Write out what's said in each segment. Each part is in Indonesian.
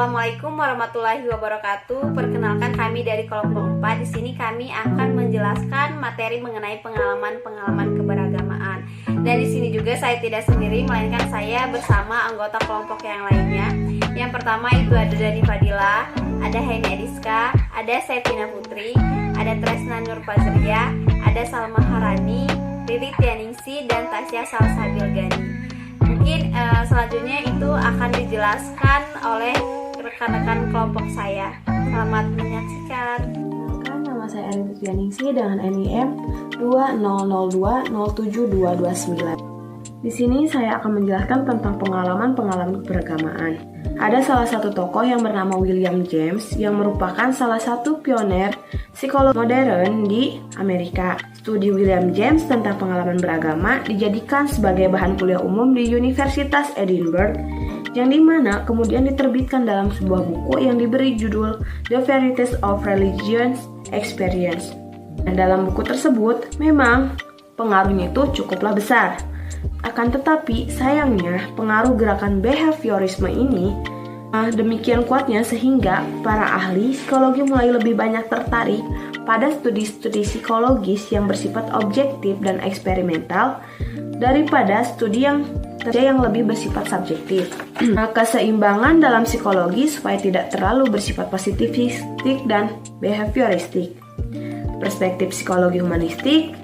Assalamualaikum warahmatullahi wabarakatuh. Perkenalkan, kami dari kelompok 4. Di sini kami akan menjelaskan materi mengenai pengalaman keberagamaan. Dan di sini juga saya tidak sendiri, melainkan saya bersama anggota kelompok yang lainnya. Yang pertama itu ada Dani Fadila, ada Heni Ediska, ada Sevina Putri, ada Tresna Nurfazria, ada Salma Harani, Riri Tianingsi, dan Tasya Salsabil Gani. Mungkin selanjutnya itu akan dijelaskan oleh rekan-rekan kelompok saya. Selamat menyaksikan. Nama saya Riri Tianingsi dengan NIM 2002072229. Di sini saya akan menjelaskan tentang pengalaman keberagamaan. Ada salah satu tokoh yang bernama William James yang merupakan salah satu pioner psikolog modern di Amerika. Studi William James tentang pengalaman beragama dijadikan sebagai bahan kuliah umum di Universitas Edinburgh, yang dimana kemudian diterbitkan dalam sebuah buku yang diberi judul The Verities of Religious Experience. Dan dalam buku tersebut memang pengaruhnya itu cukuplah besar. Akan tetapi sayangnya pengaruh gerakan behaviorisme ini demikian kuatnya sehingga para ahli psikologi mulai lebih banyak tertarik pada studi-studi psikologis yang bersifat objektif dan eksperimental daripada studi yang lebih bersifat subjektif. Keseimbangan dalam psikologi supaya tidak terlalu bersifat positivistik dan behavioristik. Perspektif psikologi humanistik,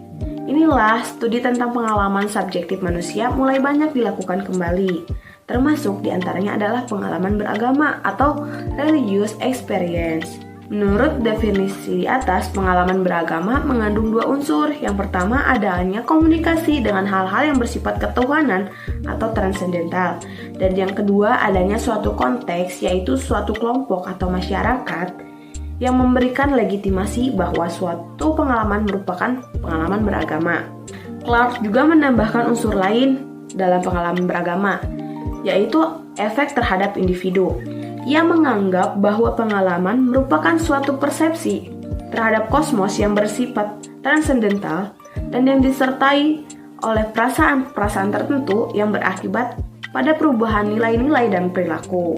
inilah studi tentang pengalaman subjektif manusia mulai banyak dilakukan kembali. Termasuk diantaranya adalah pengalaman beragama atau religious experience. Menurut definisi di atas, pengalaman beragama mengandung dua unsur. Yang pertama adanya komunikasi dengan hal-hal yang bersifat ketuhanan atau transendental. Dan yang kedua adanya suatu konteks, yaitu suatu kelompok atau masyarakat yang memberikan legitimasi bahwa suatu pengalaman merupakan pengalaman beragama. Clark juga menambahkan unsur lain dalam pengalaman beragama, yaitu efek terhadap individu. Ia menganggap bahwa pengalaman merupakan suatu persepsi terhadap kosmos yang bersifat transendental dan yang disertai oleh perasaan-perasaan tertentu yang berakibat pada perubahan nilai-nilai dan perilaku.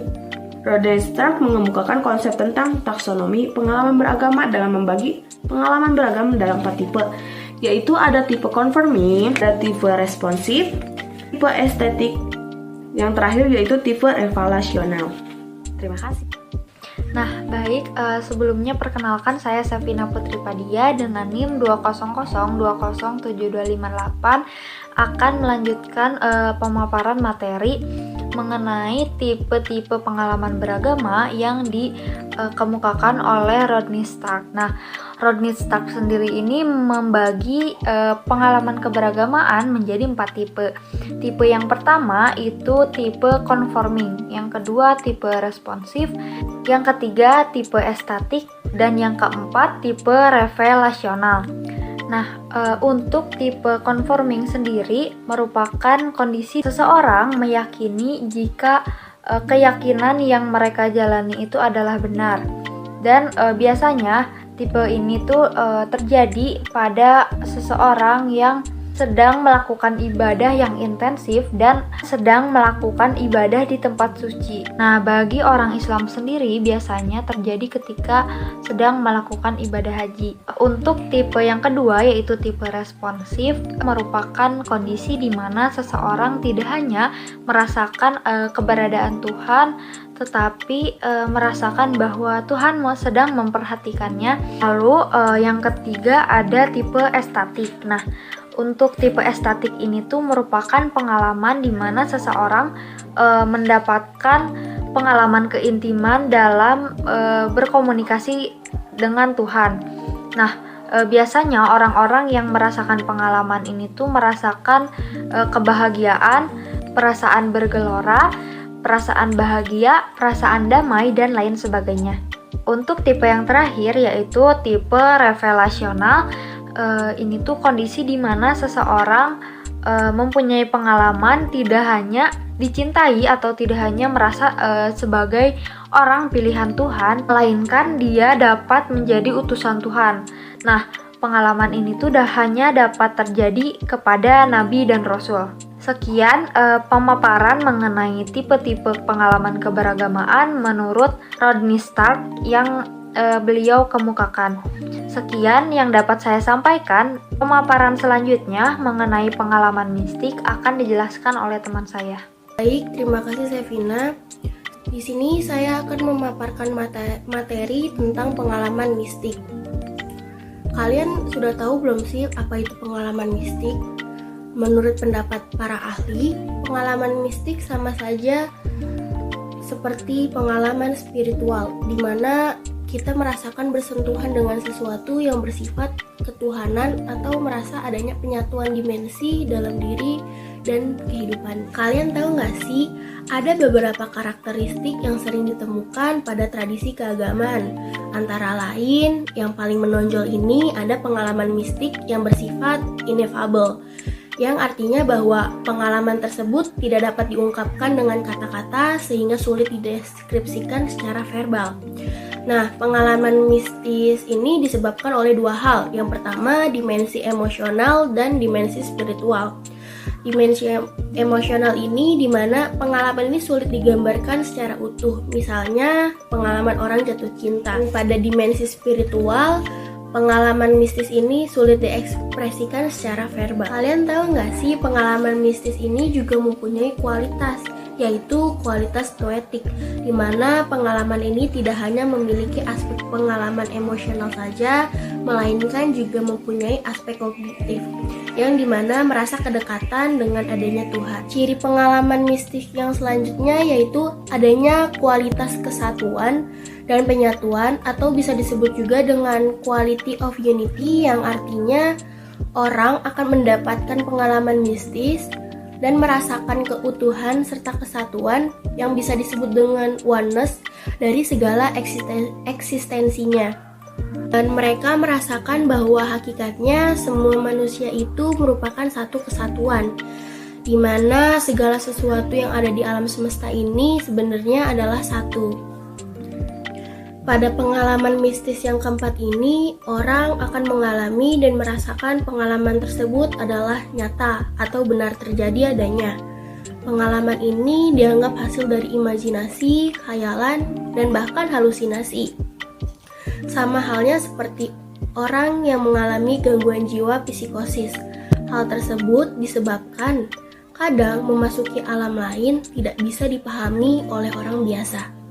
Roden Stark mengemukakan konsep tentang taksonomi pengalaman beragama dengan membagi pengalaman beragama dalam 4 tipe, yaitu ada tipe conforming, ada tipe responsif, tipe estetik, yang terakhir yaitu tipe evaluasional. Terima kasih. Nah, baik, sebelumnya perkenalkan saya Sevina Putri Padia dengan NIM 200207258 akan melanjutkan pemaparan materi mengenai tipe-tipe pengalaman beragama yang dikemukakan oleh Rodney Stark. Nah, Rodney Stark sendiri ini membagi pengalaman keberagamaan menjadi 4 tipe. Tipe yang pertama itu tipe conforming, yang kedua tipe responsif, yang ketiga tipe estatik, dan yang keempat tipe revelasional. Nah, untuk tipe conforming sendiri merupakan kondisi seseorang meyakini jika keyakinan yang mereka jalani itu adalah benar. Dan biasanya tipe ini tuh terjadi pada seseorang yang sedang melakukan ibadah yang intensif dan sedang melakukan ibadah di tempat suci. Nah, bagi orang Islam sendiri biasanya terjadi ketika sedang melakukan ibadah haji. Untuk tipe yang kedua yaitu tipe responsif merupakan kondisi di mana seseorang tidak hanya merasakan keberadaan Tuhan, tetapi merasakan bahwa Tuhan sedang memperhatikannya. Lalu yang ketiga ada tipe estatik. Nah, untuk tipe estatik ini tuh merupakan pengalaman di mana seseorang mendapatkan pengalaman keintiman dalam berkomunikasi dengan Tuhan. Nah, biasanya orang-orang yang merasakan pengalaman ini tuh merasakan kebahagiaan, perasaan bergelora, perasaan bahagia, perasaan damai, dan lain sebagainya. Untuk tipe yang terakhir yaitu tipe revelasional. Ini tuh kondisi di mana seseorang mempunyai pengalaman tidak hanya dicintai atau tidak hanya merasa sebagai orang pilihan Tuhan, melainkan dia dapat menjadi utusan Tuhan. Nah, pengalaman ini tuh hanya dapat terjadi kepada nabi dan rasul. Sekian pemaparan mengenai tipe-tipe pengalaman keberagamaan menurut Rodney Stark yang beliau kemukakan. Sekian yang dapat saya sampaikan. Pemaparan selanjutnya mengenai pengalaman mistik akan dijelaskan oleh teman saya. Baik, terima kasih Sevina. Di sini saya akan memaparkan materi tentang pengalaman mistik. Kalian sudah tahu belum sih apa itu pengalaman mistik? Menurut pendapat para ahli, pengalaman mistik sama saja seperti pengalaman spiritual, di mana kita merasakan bersentuhan dengan sesuatu yang bersifat ketuhanan atau merasa adanya penyatuan dimensi dalam diri dan kehidupan. Kalian tahu nggak sih, ada beberapa karakteristik yang sering ditemukan pada tradisi keagamaan. Antara lain, yang paling menonjol ini ada pengalaman mistik yang bersifat ineffable, yang artinya bahwa pengalaman tersebut tidak dapat diungkapkan dengan kata-kata sehingga sulit dideskripsikan secara verbal. Nah, pengalaman mistis ini disebabkan oleh dua hal. Yang pertama, dimensi emosional dan dimensi spiritual. Dimensi emosional ini dimana pengalaman ini sulit digambarkan secara utuh. Misalnya, pengalaman orang jatuh cinta. Pada dimensi spiritual, pengalaman mistis ini sulit diekspresikan secara verbal. Kalian tahu nggak sih, pengalaman mistis ini juga mempunyai kualitas, yaitu kualitas noetik, di mana pengalaman ini tidak hanya memiliki aspek pengalaman emosional saja, melainkan juga mempunyai aspek kognitif, yang dimana merasa kedekatan dengan adanya Tuhan. Ciri pengalaman mistis yang selanjutnya yaitu adanya kualitas kesatuan dan penyatuan, atau bisa disebut juga dengan quality of unity, yang artinya orang akan mendapatkan pengalaman mistis dan merasakan keutuhan serta kesatuan yang bisa disebut dengan oneness dari segala eksistensinya. Dan mereka merasakan bahwa hakikatnya semua manusia itu merupakan satu kesatuan, di mana segala sesuatu yang ada di alam semesta ini sebenarnya adalah satu. Pada pengalaman mistis yang keempat ini, orang akan mengalami dan merasakan pengalaman tersebut adalah nyata atau benar terjadi adanya. Pengalaman ini dianggap hasil dari imajinasi, khayalan, dan bahkan halusinasi. Sama halnya seperti orang yang mengalami gangguan jiwa psikosis. Hal tersebut disebabkan kadang memasuki alam lain tidak bisa dipahami oleh orang biasa.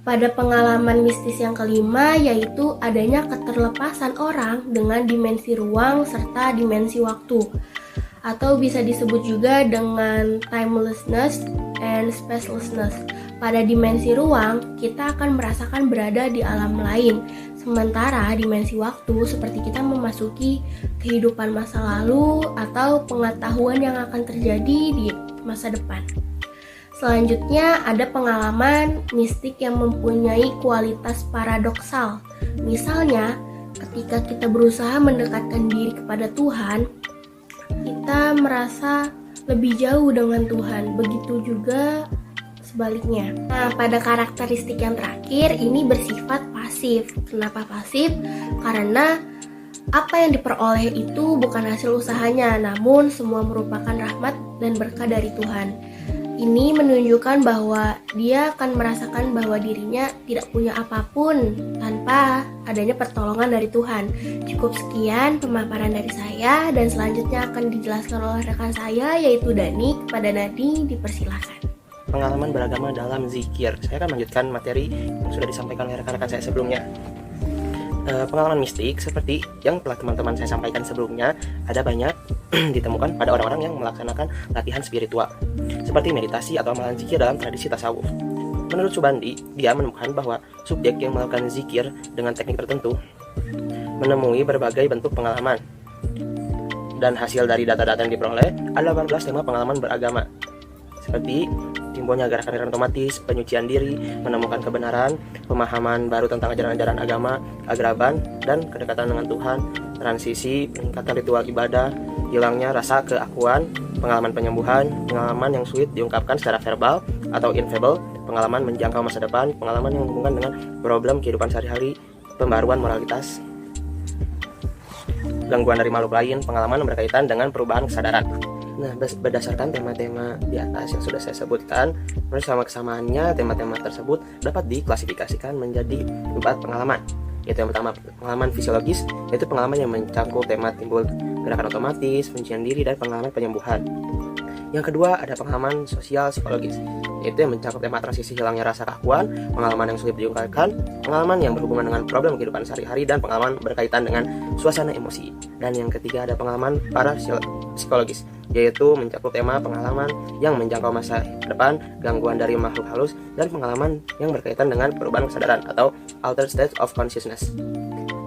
Pada pengalaman mistis yang kelima yaitu adanya keterlepasan orang dengan dimensi ruang serta dimensi waktu, atau bisa disebut juga dengan timelessness and spacelessness. Pada dimensi ruang, kita akan merasakan berada di alam lain, sementara dimensi waktu seperti kita memasuki kehidupan masa lalu atau pengetahuan yang akan terjadi di masa depan. Selanjutnya ada pengalaman mistik yang mempunyai kualitas paradoksal. Misalnya, ketika kita berusaha mendekatkan diri kepada Tuhan, kita merasa lebih jauh dengan Tuhan. Begitu juga sebaliknya. Nah, pada karakteristik yang terakhir ini bersifat pasif. Kenapa pasif? Karena apa yang diperoleh itu bukan hasil usahanya, namun semua merupakan rahmat dan berkah dari Tuhan. Ini menunjukkan bahwa dia akan merasakan bahwa dirinya tidak punya apapun tanpa adanya pertolongan dari Tuhan. Cukup sekian pemaparan dari saya, dan selanjutnya akan dijelaskan oleh rekan saya yaitu Dani. Kepada Nadi dipersilakan. Pengalaman beragama dalam zikir. Saya akan melanjutkan materi yang sudah disampaikan oleh rekan-rekan saya sebelumnya. Pengalaman mistik seperti yang telah teman-teman saya sampaikan sebelumnya ada banyak ditemukan pada orang-orang yang melaksanakan latihan spiritual seperti meditasi atau amalan zikir dalam tradisi tasawuf. Menurut Subandi, dia menemukan bahwa subjek yang melakukan zikir dengan teknik tertentu menemui berbagai bentuk pengalaman, dan hasil dari data-data yang diperoleh ada 18 tema pengalaman beragama seperti timbulnya gerakan otomatis, penyucian diri, menemukan kebenaran, pemahaman baru tentang ajaran-ajaran agama, agraban, dan kedekatan dengan Tuhan, transisi, peningkatan ritual ibadah, hilangnya rasa keakuan, pengalaman penyembuhan, pengalaman yang sulit diungkapkan secara verbal atau infable, pengalaman menjangkau masa depan, pengalaman yang menghubungkan dengan problem kehidupan sehari-hari, pembaruan moralitas, gangguan dari makhluk lain, pengalaman yang berkaitan dengan perubahan kesadaran. Nah, berdasarkan tema-tema di atas yang sudah saya sebutkan, menurut sama kesamaannya tema-tema tersebut dapat diklasifikasikan menjadi 4 pengalaman. Yaitu yang pertama, pengalaman fisiologis, yaitu pengalaman yang mencakup tema timbul gerakan otomatis, penyucian diri, dan pengalaman penyembuhan. Yang kedua, ada pengalaman sosial psikologis, yaitu yang mencakup tema transisi hilangnya rasa keakuan, pengalaman yang sulit diungkapkan, pengalaman yang berhubungan dengan problem kehidupan sehari-hari, dan pengalaman berkaitan dengan suasana emosi. Dan yang ketiga, ada pengalaman parapsikologis, yaitu mencakup tema pengalaman yang menjangkau masa depan, gangguan dari makhluk halus, dan pengalaman yang berkaitan dengan perubahan kesadaran atau altered state of consciousness.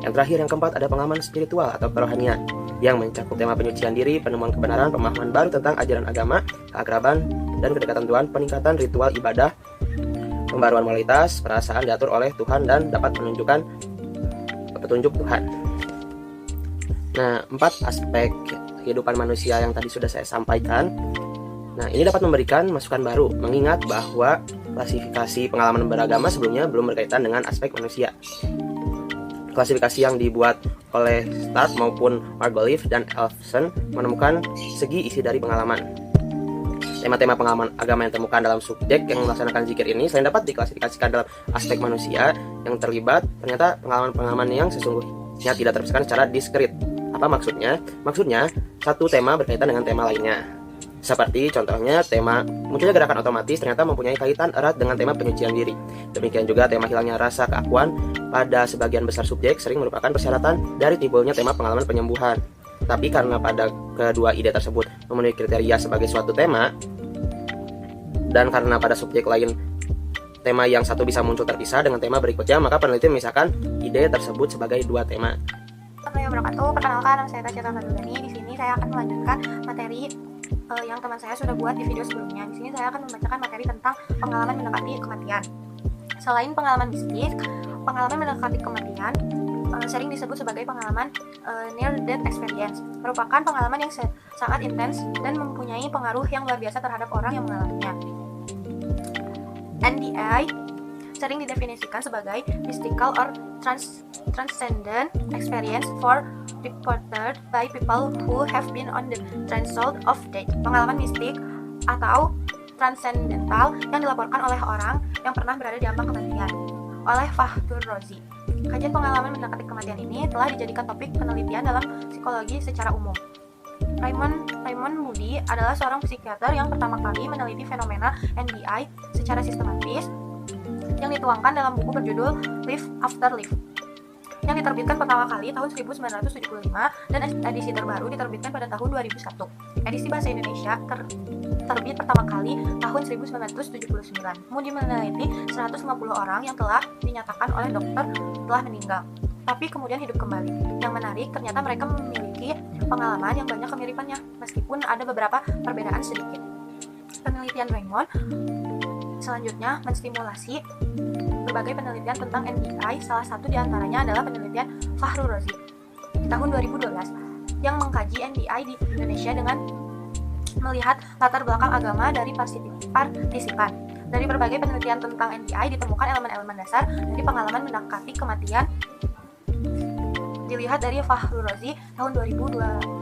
Yang terakhir, yang keempat, ada pengalaman spiritual atau kerohanian yang mencakup tema penyucian diri, penemuan kebenaran, pemahaman baru tentang ajaran agama, keakraban, dan kedekatan Tuhan, peningkatan ritual ibadah, pembaruan moralitas, perasaan diatur oleh Tuhan, dan dapat menunjukkan petunjuk Tuhan. Nah, 4 aspek kehidupan manusia yang tadi sudah saya sampaikan. Nah, ini dapat memberikan masukan baru, mengingat bahwa klasifikasi pengalaman beragama sebelumnya belum berkaitan dengan aspek manusia. Klasifikasi yang dibuat oleh Stark maupun Margoliouth dan Elfson menemukan segi isi dari pengalaman. Tema-tema pengalaman agama yang ditemukan dalam subjek yang melaksanakan zikir ini selain dapat diklasifikasikan dalam aspek manusia yang terlibat, ternyata pengalaman-pengalaman yang sesungguhnya tidak terpisahkan secara diskrit. Apa maksudnya? Maksudnya, satu tema berkaitan dengan tema lainnya. Seperti contohnya tema munculnya gerakan otomatis ternyata mempunyai kaitan erat dengan tema penyucian diri. Demikian juga tema hilangnya rasa keakuan pada sebagian besar subjek sering merupakan persyaratan dari timbulnya tema pengalaman penyembuhan. Tapi karena pada kedua ide tersebut memenuhi kriteria sebagai suatu tema, dan karena pada subjek lain tema yang satu bisa muncul terpisah dengan tema berikutnya, maka peneliti memisahkan ide tersebut sebagai 2 tema. Assalamualaikum warahmatullahi wabarakatuh. Perkenalkan, nama saya Tasya Tanfadulani. Di sini saya akan melanjutkan materi yang teman saya sudah buat di video sebelumnya. Di sini saya akan membacakan materi tentang pengalaman mendekati kematian. Selain pengalaman mistis, pengalaman mendekati kematian sering disebut sebagai pengalaman near death experience. Merupakan pengalaman yang sangat intens dan mempunyai pengaruh yang luar biasa terhadap orang yang mengalaminya. NDI sering didefinisikan sebagai mystical or transcendent experience reported by people who have been on the threshold of death. Pengalaman mistik atau transcendental yang dilaporkan oleh orang yang pernah berada di ambang kematian. Oleh Fahdur Razi. Kajian pengalaman mendekati kematian ini telah dijadikan topik penelitian dalam psikologi secara umum. Raymond Moody adalah seorang psikiater yang pertama kali meneliti fenomena NDI secara sistematis yang dituangkan dalam buku berjudul Life After Life yang diterbitkan pertama kali tahun 1975 dan edisi terbaru diterbitkan pada tahun 2001. Edisi bahasa Indonesia terbit pertama kali tahun 1979. Moody meneliti 150 orang yang telah dinyatakan oleh dokter telah meninggal, tapi kemudian hidup kembali. Yang menarik, ternyata mereka memiliki pengalaman yang banyak kemiripannya, meskipun ada beberapa perbedaan sedikit. Penelitian Raymond selanjutnya menstimulasi berbagai penelitian tentang NDI, salah satu diantaranya adalah penelitian Fahdur Razi di tahun 2012 yang mengkaji NDI di Indonesia dengan melihat latar belakang agama dari partisipan. Dari berbagai penelitian tentang NDI ditemukan elemen-elemen dasar dari pengalaman mendekati kematian dilihat dari Fahdur Razi tahun 2012.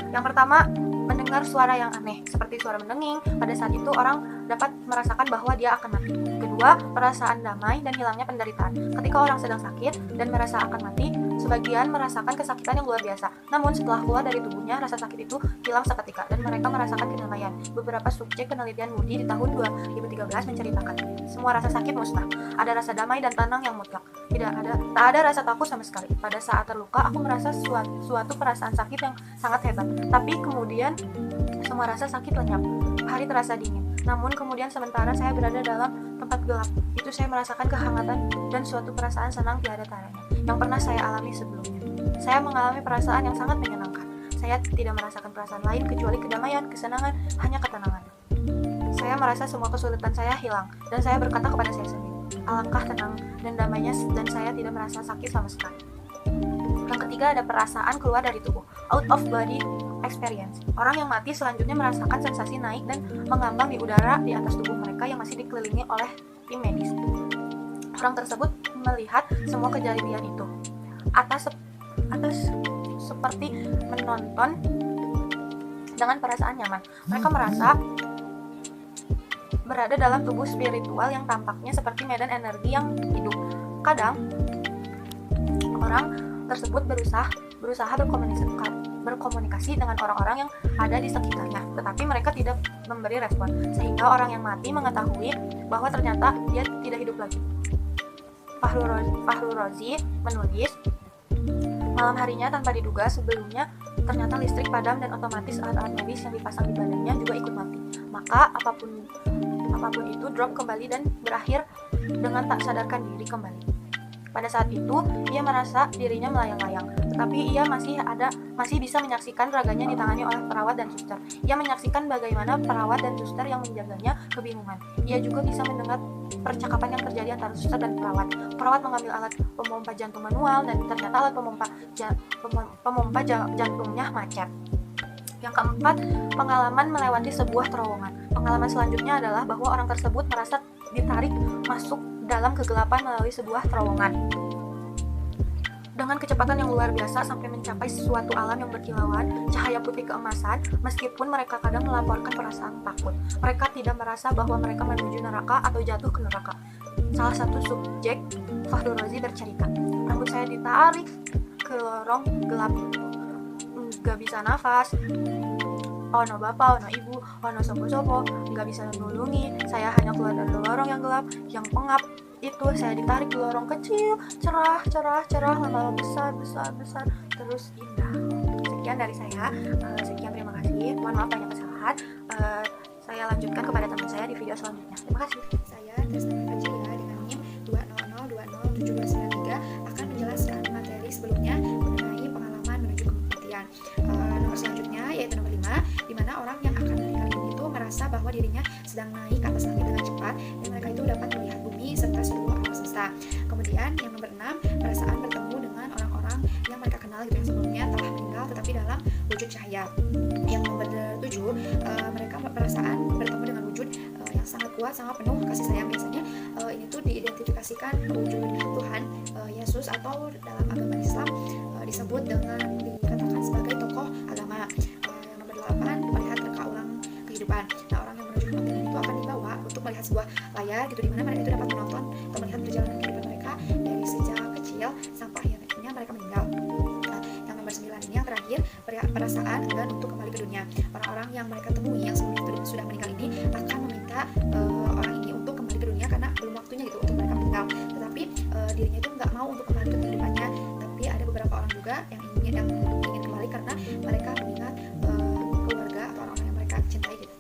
Yang pertama, mendengar suara yang aneh seperti suara mendenging. Pada saat itu orang dapat merasakan bahwa dia akan mati. Kedua, perasaan damai dan hilangnya penderitaan. Ketika orang sedang sakit dan merasa akan mati, sebagian merasakan kesakitan yang luar biasa. Namun setelah keluar dari tubuhnya, rasa sakit itu hilang seketika dan mereka merasakan kedamaian. Beberapa subjek penelitian Moody di tahun 2013 menceritakan semua rasa sakit musnah. Ada rasa damai dan tenang yang mutlak. Tak ada rasa takut sama sekali. Pada saat terluka, aku merasa suatu perasaan sakit yang sangat hebat. Tapi kemudian semua rasa sakit lenyap. Hari terasa dingin. Namun kemudian sementara saya berada dalam tempat gelap, itu saya merasakan kehangatan dan suatu perasaan senang tiada taranya yang pernah saya alami sebelumnya. Saya mengalami perasaan yang sangat menyenangkan. Saya tidak merasakan perasaan lain kecuali kedamaian, kesenangan, hanya ketenangan. Saya merasa semua kesulitan saya hilang dan saya berkata kepada saya sendiri, alangkah tenang dan damainya dan saya tidak merasa sakit sama sekali. Yang ketiga, ada perasaan keluar dari tubuh, out of body experience. Orang yang mati selanjutnya merasakan sensasi naik dan mengambang di udara di atas tubuh mereka yang masih dikelilingi oleh tim medis. Orang tersebut melihat semua kejadian itu atas seperti menonton dengan perasaan nyaman. Mereka merasa berada dalam tubuh spiritual yang tampaknya seperti medan energi yang hidup. Kadang orang tersebut berusaha berkomunikasi dengan orang-orang yang ada di sekitarnya, tetapi mereka tidak memberi respon, sehingga orang yang mati mengetahui bahwa ternyata dia tidak hidup lagi. Fahru Rozi menulis, malam harinya tanpa diduga sebelumnya ternyata listrik padam dan otomatis alat-alat medis yang dipasang di badannya juga ikut mati. Maka apapun itu drop kembali dan berakhir dengan tak sadarkan diri kembali. Pada saat itu, ia merasa dirinya melayang-layang, tetapi ia masih bisa menyaksikan raganya ditangani oleh perawat dan suster. Ia menyaksikan bagaimana perawat dan suster yang menjaganya kebingungan. Ia juga bisa mendengar percakapan yang terjadi antara suster dan perawat. Perawat mengambil alat pemompa jantung manual dan ternyata alat pemompa jantungnya macet. Yang keempat, pengalaman melewati sebuah terowongan. Pengalaman selanjutnya adalah bahwa orang tersebut merasa ditarik masuk dalam kegelapan melalui sebuah terowongan dengan kecepatan yang luar biasa sampai mencapai suatu alam yang berkilauan cahaya putih keemasan. Meskipun mereka kadang melaporkan perasaan takut, mereka tidak merasa bahwa mereka menuju neraka atau jatuh ke neraka. Salah satu subjek, Fahru Rozi, bercerita, rambut saya ditarik ke lorong gelap, gak bisa nafas, ono bapak, ono ibu, ono sopo-sopo, nggak bisa menulungi. Saya hanya keluar dari lorong yang gelap, yang pengap. Itu saya ditarik ke lorong kecil, cerah, lama-lama besar, terus indah. Sekian dari saya. Sekian, terima kasih. Mohon maaf banyak kesalahan. Saya lanjutkan kepada teman saya di video selanjutnya. Terima kasih. Saya Tresna Fajilia dengan NIM 200201793 akan menjelaskan materi sebelumnya mengenai pengalaman menuju kematian. Nomor selanjutnya yaitu nomor 5, di mana orang yang akan meninggal ini itu merasa bahwa dirinya sedang naik ke atas langit dengan cepat dan mereka itu dapat melihat bumi serta seluruh alam semesta. Kemudian yang nomor 6, perasaan bertemu dengan orang-orang yang mereka kenal gitu yang sebelumnya telah meninggal tetapi dalam wujud cahaya. Yang nomor 7, mereka perasaan bertemu dengan wujud yang sangat kuat, sangat penuh kasih sayang. Biasanya ini tuh diidentifikasikan wujud Tuhan Yesus atau dalam agama Islam disebut dengan dikatakan sebagai tokoh agama. Yang nomor 8, melihat reka ulang kehidupan. Nah, orang yang menuju kematian itu akan dibawa untuk melihat sebuah layar gitu di mana mereka itu dapat menonton atau melihat perjalanan kehidupan mereka dari sejak kecil sampai akhirnya mereka meninggal. Yang nomor 9 ini yang terakhir, perasaan enggan untuk kembali ke dunia. Orang-orang yang mereka temui yang sebelumnya itu sudah meninggal ini akan meminta orang ini untuk kembali ke dunia karena belum waktunya gitu untuk mereka meninggal. Tetapi dirinya itu nggak mau untuk kembali ke kehidupannya. Tapi ada beberapa orang juga yang ingin kembali karena mereka mengingat keluarga atau orang-orang yang mereka cintai gitu.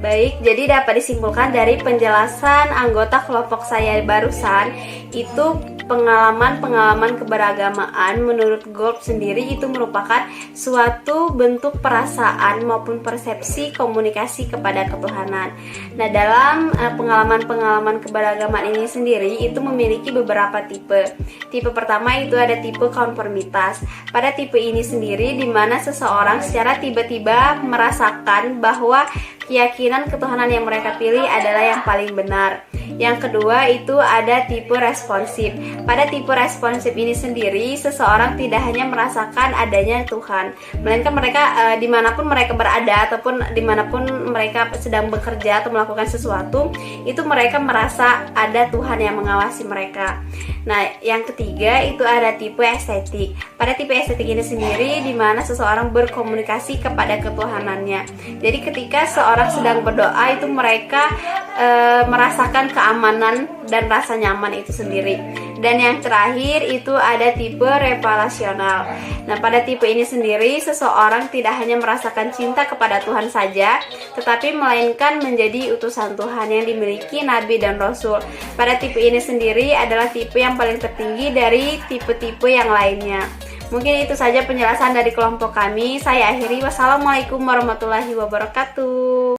Baik, jadi dapat disimpulkan dari penjelasan anggota kelompok saya barusan, itu pengalaman keberagamaan menurut Golb sendiri itu merupakan suatu bentuk perasaan maupun persepsi komunikasi kepada ketuhanan. Nah, dalam pengalaman keberagamaan ini sendiri itu memiliki beberapa tipe. Tipe pertama itu ada tipe konformitas. Pada tipe ini sendiri di mana seseorang secara tiba-tiba merasakan bahwa keyakinan ketuhanan yang mereka pilih adalah yang paling benar. Yang kedua itu ada tipe responsif. Pada tipe responsif ini sendiri, seseorang tidak hanya merasakan adanya Tuhan, melainkan mereka dimanapun mereka berada ataupun dimanapun mereka sedang bekerja atau melakukan sesuatu, itu mereka merasa ada Tuhan yang mengawasi mereka. Nah, yang ketiga itu ada tipe estetik. Pada tipe estetik ini sendiri, di mana seseorang berkomunikasi kepada ketuhanannya. Jadi ketika seorang sedang berdoa itu mereka merasakan keamanan dan rasa nyaman itu sendiri. Dan yang terakhir itu ada tipe revelasional. Nah, pada tipe ini sendiri seseorang tidak hanya merasakan cinta kepada Tuhan saja, tetapi melainkan menjadi utusan Tuhan yang dimiliki nabi dan rasul. Pada tipe ini sendiri adalah tipe yang paling tertinggi dari tipe-tipe yang lainnya. Mungkin itu saja penjelasan dari kelompok kami. Saya akhiri. Wassalamualaikum warahmatullahi wabarakatuh.